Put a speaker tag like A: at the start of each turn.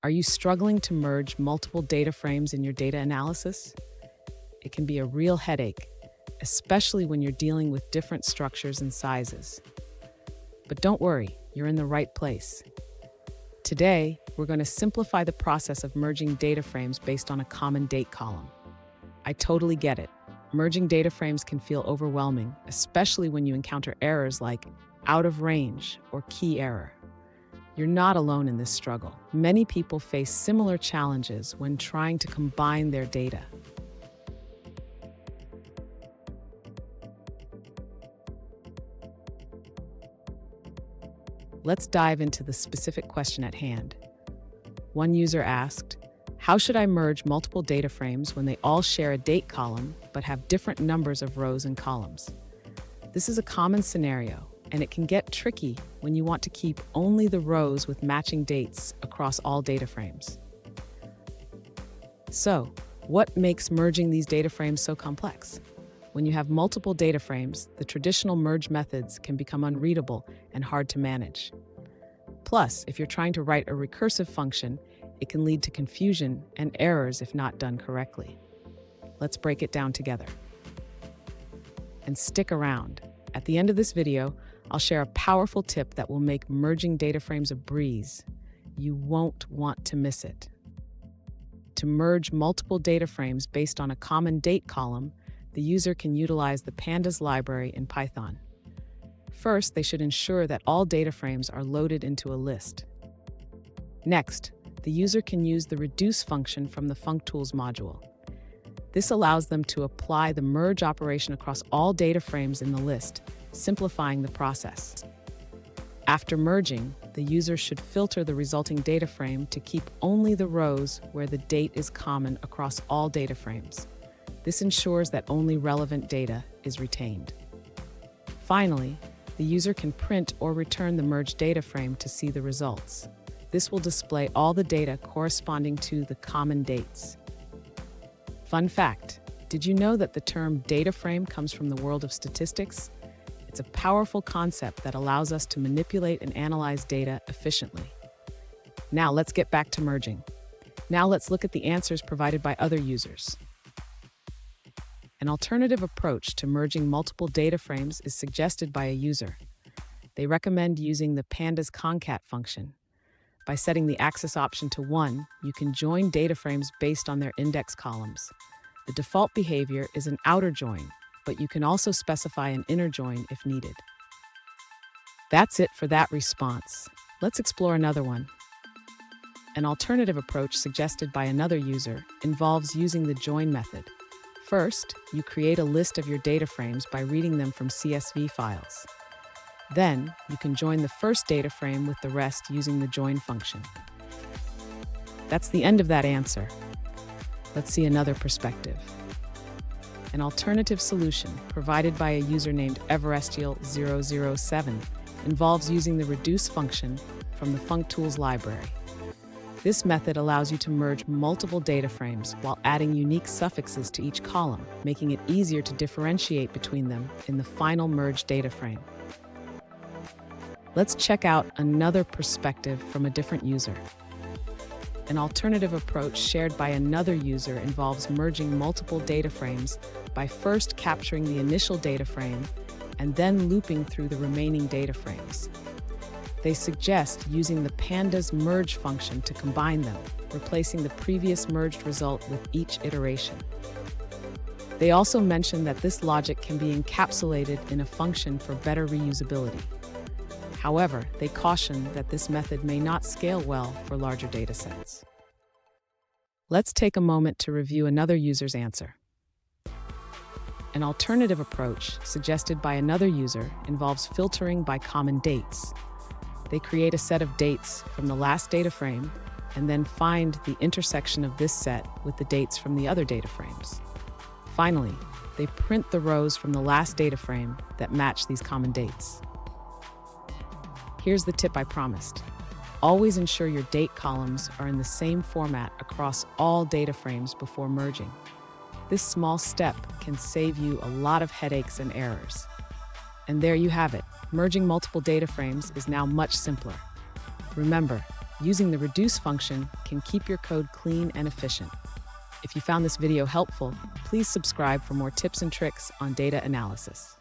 A: Are you struggling to merge multiple data frames in your data analysis? It can be a real headache, especially when you're dealing with different structures and sizes. But don't worry, you're in the right place. Today, we're going to simplify the process of merging data frames based on a common date column. I totally get it. Merging data frames can feel overwhelming, especially when you encounter errors like out of range or key error. You're not alone in this struggle. Many people face similar challenges when trying to combine their data. Let's dive into the specific question at hand. One user asked, how should I merge multiple data frames when they all share a date column but have different numbers of rows and columns? This is a common scenario, and it can get tricky when you want to keep only the rows with matching dates across all data frames. So, what makes merging these data frames so complex? When you have multiple data frames, the traditional merge methods can become unreadable and hard to manage. Plus, if you're trying to write a recursive function, it can lead to confusion and errors if not done correctly. Let's break it down together. And stick around. At the end of this video, I'll share a powerful tip that will make merging data frames a breeze. You won't want to miss it. To merge multiple data frames based on a common date column, the user can utilize the pandas library in Python. First, they should ensure that all data frames are loaded into a list. Next, the user can use the reduce function from the functools module. This allows them to apply the merge operation across all data frames in the list, simplifying the process. After merging, the user should filter the resulting data frame to keep only the rows where the date is common across all data frames. This ensures that only relevant data is retained. Finally, the user can print or return the merged data frame to see the results. This will display all the data corresponding to the common dates. Fun fact, did you know that the term data frame comes from the world of statistics? It's a powerful concept that allows us to manipulate and analyze data efficiently. Now let's get back to merging. Now let's look at the answers provided by other users. An alternative approach to merging multiple data frames is suggested by a user. They recommend using the pandas concat function. By setting the axis option to 1, you can join data frames based on their index columns. The default behavior is an outer join, but you can also specify an inner join if needed. That's it for that response. Let's explore another one. An alternative approach suggested by another user involves using the join method. First, you create a list of your data frames by reading them from CSV files. Then, you can join the first data frame with the rest using the join function. That's the end of that answer. Let's see another perspective. An alternative solution, provided by a user named Everestial007, involves using the reduce function from the functools library. This method allows you to merge multiple data frames while adding unique suffixes to each column, making it easier to differentiate between them in the final merged data frame. Let's check out another perspective from a different user. An alternative approach shared by another user involves merging multiple data frames by first capturing the initial data frame and then looping through the remaining data frames. They suggest using the pandas merge function to combine them, replacing the previous merged result with each iteration. They also mention that this logic can be encapsulated in a function for better reusability. However, they caution that this method may not scale well for larger datasets. Let's take a moment to review another user's answer. An alternative approach, suggested by another user, involves filtering by common dates. They create a set of dates from the last data frame and then find the intersection of this set with the dates from the other data frames. Finally, they print the rows from the last data frame that match these common dates. Here's the tip I promised. Always ensure your date columns are in the same format across all data frames before merging. This small step can save you a lot of headaches and errors. And there you have it. Merging multiple data frames is now much simpler. Remember, Using the reduce function can keep your code clean and efficient. If you found this video helpful, please subscribe for more tips and tricks on data analysis.